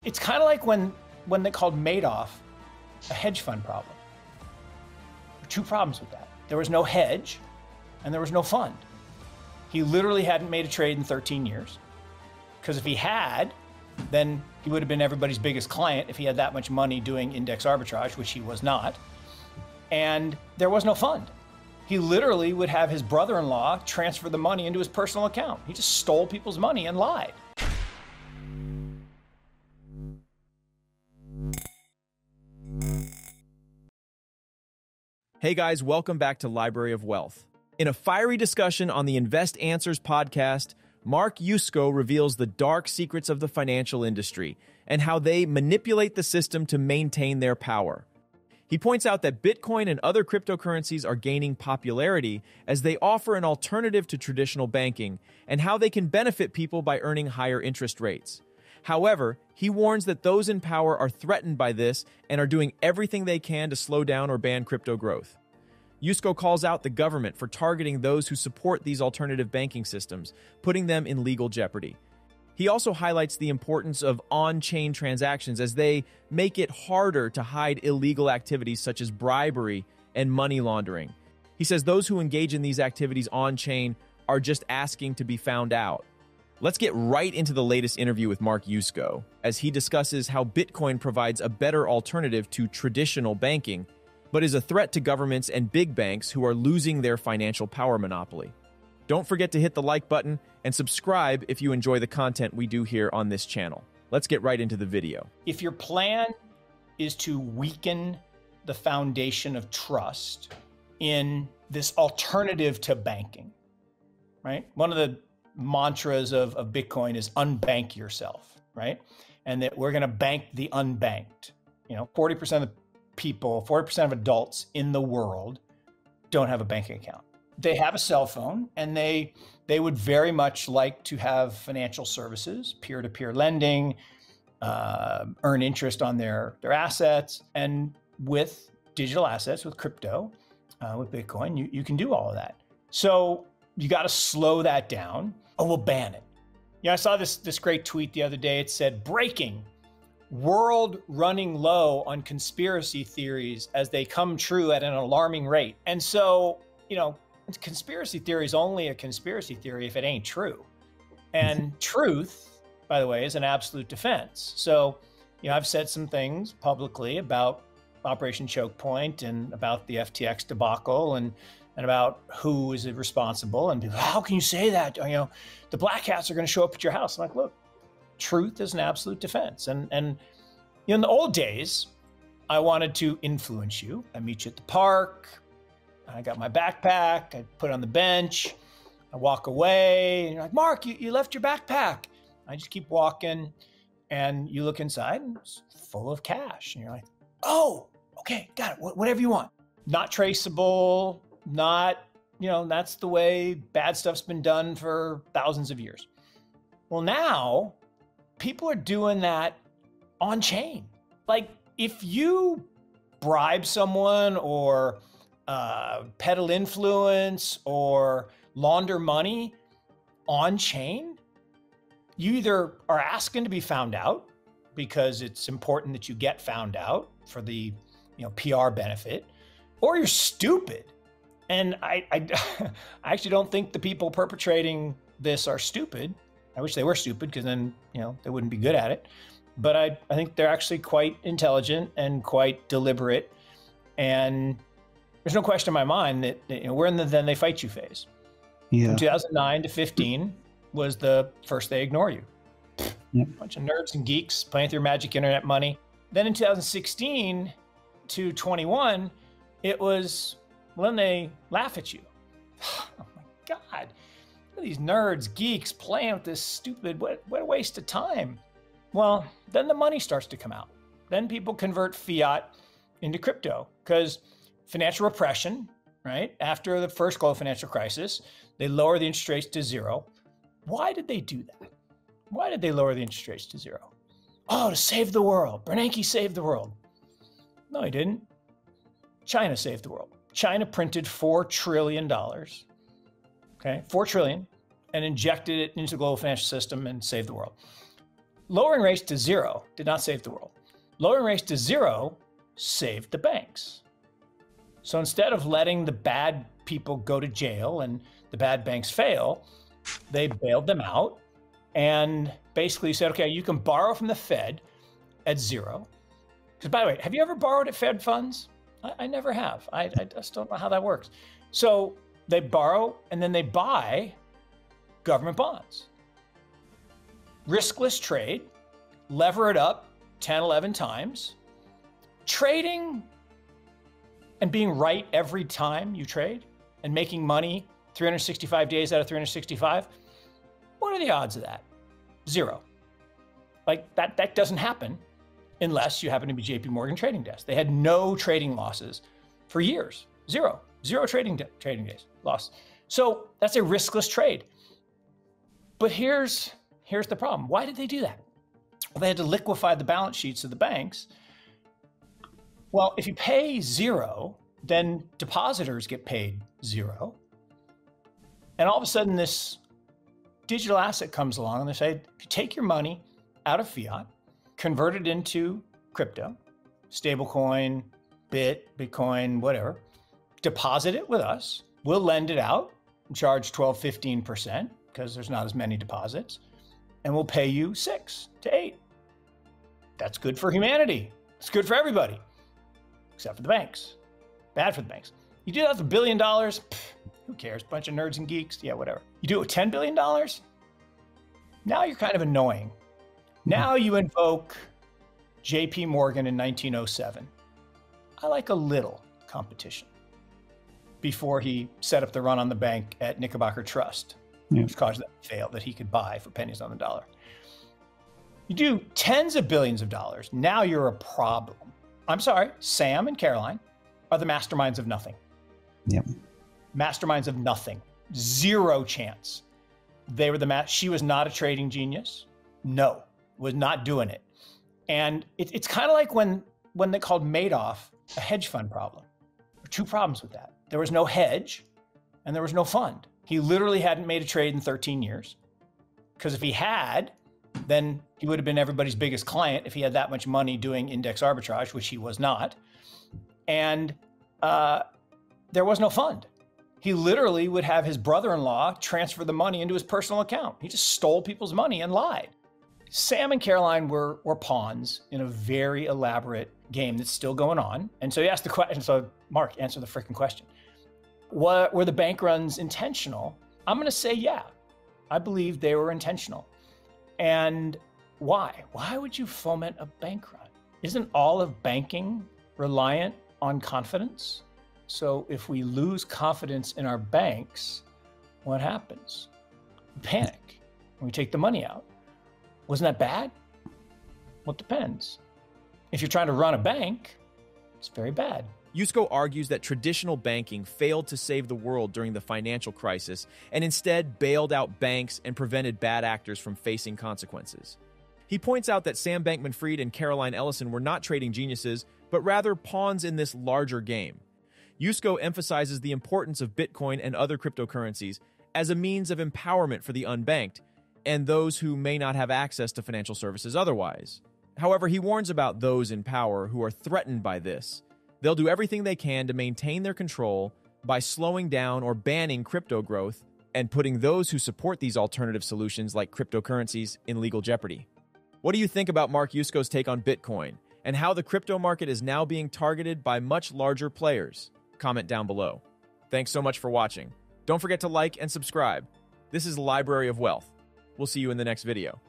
It's kind of like when they called Madoff a hedge fund problem. There were two problems with that. There was no hedge and there was no fund. He literally hadn't made a trade in 13 years. Because if he had, then he would have been everybody's biggest client if he had that much money doing index arbitrage, which he was not. And there was no fund. He literally would have his brother-in-law transfer the money into his personal account. He just stole people's money and lied. Hey guys, welcome back to Library of Wealth. In a fiery discussion on the Invest Answers podcast, Mark Yusko reveals the dark secrets of the financial industry and how they manipulate the system to maintain their power. He points out that Bitcoin and other cryptocurrencies are gaining popularity as they offer an alternative to traditional banking and how they can benefit people by earning higher interest rates. However, he warns that those in power are threatened by this and are doing everything they can to slow down or ban crypto growth. Yusko calls out the government for targeting those who support these alternative banking systems, putting them in legal jeopardy. He also highlights the importance of on-chain transactions as they make it harder to hide illegal activities such as bribery and money laundering. He says those who engage in these activities on-chain are just asking to be found out. Let's get right into the latest interview with Mark Yusko, as he discusses how Bitcoin provides a better alternative to traditional banking, but is a threat to governments and big banks who are losing their financial power monopoly. Don't forget to hit the like button and subscribe if you enjoy the content we do here on this channel. Let's get right into the video. If your plan is to weaken the foundation of trust in this alternative to banking, right? One of the mantras of Bitcoin is unbank yourself, right? And that we're going to bank the unbanked. 40% of people, 40% of adults in the world don't have a banking account. They have a cell phone and they would very much like to have financial services, peer-to-peer lending, earn interest on their assets. And with digital assets, with crypto, with Bitcoin, you can do all of that. So you got to slow that down or we'll ban it. I saw this great tweet the other day. It said, breaking, world running low on conspiracy theories as they come true at an alarming rate. And so, conspiracy theory is only a conspiracy theory if it ain't true. And truth, by the way, is an absolute defense. So, I've said some things publicly about Operation Choke Point and about the FTX debacle and about who is responsible. And people, how can you say that? The black hats are going to show up at your house. I'm like, look, truth is an absolute defense. And in the old days, I wanted to influence you. I meet you at the park. I got my backpack. I put it on the bench. I walk away. And you're like, Mark, you left your backpack. I just keep walking. And you look inside and it's full of cash. And you're like, oh, okay, got it. Whatever you want. Not traceable. Not, that's the way bad stuff's been done for thousands of years. Well, now people are doing that on chain. Like if you bribe someone or peddle influence or launder money on chain, you either are asking to be found out because it's important that you get found out for the PR benefit, or you're stupid. And I actually don't think the people perpetrating this are stupid. I wish they were stupid because then, they wouldn't be good at it. But I think they're actually quite intelligent and quite deliberate. And there's no question in my mind that we're in the then they fight you phase. Yeah. From 2009 to 15 was the first they ignore you. Yep. A bunch of nerds and geeks playing with your magic internet money. Then in 2016 to 21, it was when they laugh at you. Oh my God. Look at these nerds, geeks playing with this stupid, what a waste of time. Well, then the money starts to come out. Then people convert fiat into crypto because financial repression, right? After the first global financial crisis, they lower the interest rates to zero. Why did they do that? Why did they lower the interest rates to zero? Oh, to save the world. Bernanke saved the world. No, he didn't. China saved the world. China printed $4 trillion, okay, $4 trillion, and injected it into the global financial system and saved the world. lowering rates to zero did not save the world. Lowering rates to zero saved the banks. So instead of letting the bad people go to jail and the bad banks fail, they bailed them out and basically said, okay, you can borrow from the Fed at zero. Because by the way, have you ever borrowed at Fed funds? I never have. I just don't know how that works. So they borrow and then they buy government bonds. Riskless trade, lever it up 10, 11 times. Trading and being right every time you trade and making money 365 days out of 365, what are the odds of that? Zero. Like that doesn't happen unless you happen to be JP Morgan trading desk. They had no trading losses for years. Zero trading days loss. So that's a riskless trade. But here's the problem. Why did they do that? Well, they had to liquefy the balance sheets of the banks. Well, if you pay zero, then depositors get paid zero. And all of a sudden this digital asset comes along and they say, if you take your money out of fiat, convert it into crypto, stablecoin, Bitcoin, whatever, deposit it with us. We'll lend it out and charge 12, 15% because there's not as many deposits. And we'll pay you 6 to 8. That's good for humanity. It's good for everybody, except for the banks. Bad for the banks. You do that with $1 billion, who cares? Bunch of nerds and geeks, yeah, whatever. You do it with $10 billion, now you're kind of annoying. Now you invoke JP Morgan in 1907. I like a little competition before he set up the run on the bank at Knickerbocker Trust, which caused that to fail that he could buy for pennies on the dollar. You do tens of billions of dollars, now you're a problem. I'm sorry, Sam and Caroline are the masterminds of nothing. Yep. Masterminds of nothing. Zero chance. They were she was not a trading genius. No, was not doing it. And it's kind of like when they called Madoff a hedge fund problem. There were two problems with that. There was no hedge and there was no fund. He literally hadn't made a trade in 13 years. Because if he had, then he would have been everybody's biggest client if he had that much money doing index arbitrage, which he was not. And there was no fund. He literally would have his brother-in-law transfer the money into his personal account. He just stole people's money and lied. Sam and Caroline were pawns in a very elaborate game that's still going on. And so he asked the question. So Mark, answer the freaking question. Were the bank runs intentional? I'm going to say, yeah, I believe they were intentional. And why? Why would you foment a bank run? Isn't all of banking reliant on confidence? So if we lose confidence in our banks, what happens? We panic and we take the money out. Wasn't that bad? Well, it depends. If you're trying to run a bank, it's very bad. Yusko argues that traditional banking failed to save the world during the financial crisis and instead bailed out banks and prevented bad actors from facing consequences. He points out that Sam Bankman-Fried and Caroline Ellison were not trading geniuses, but rather pawns in this larger game. Yusko emphasizes the importance of Bitcoin and other cryptocurrencies as a means of empowerment for the unbanked and those who may not have access to financial services otherwise. However, he warns about those in power who are threatened by this. They'll do everything they can to maintain their control by slowing down or banning crypto growth and putting those who support these alternative solutions like cryptocurrencies in legal jeopardy. What do you think about Mark Yusko's take on Bitcoin and how the crypto market is now being targeted by much larger players? Comment down below. Thanks so much for watching. Don't forget to like and subscribe. This is the Library of Wealth. We'll see you in the next video.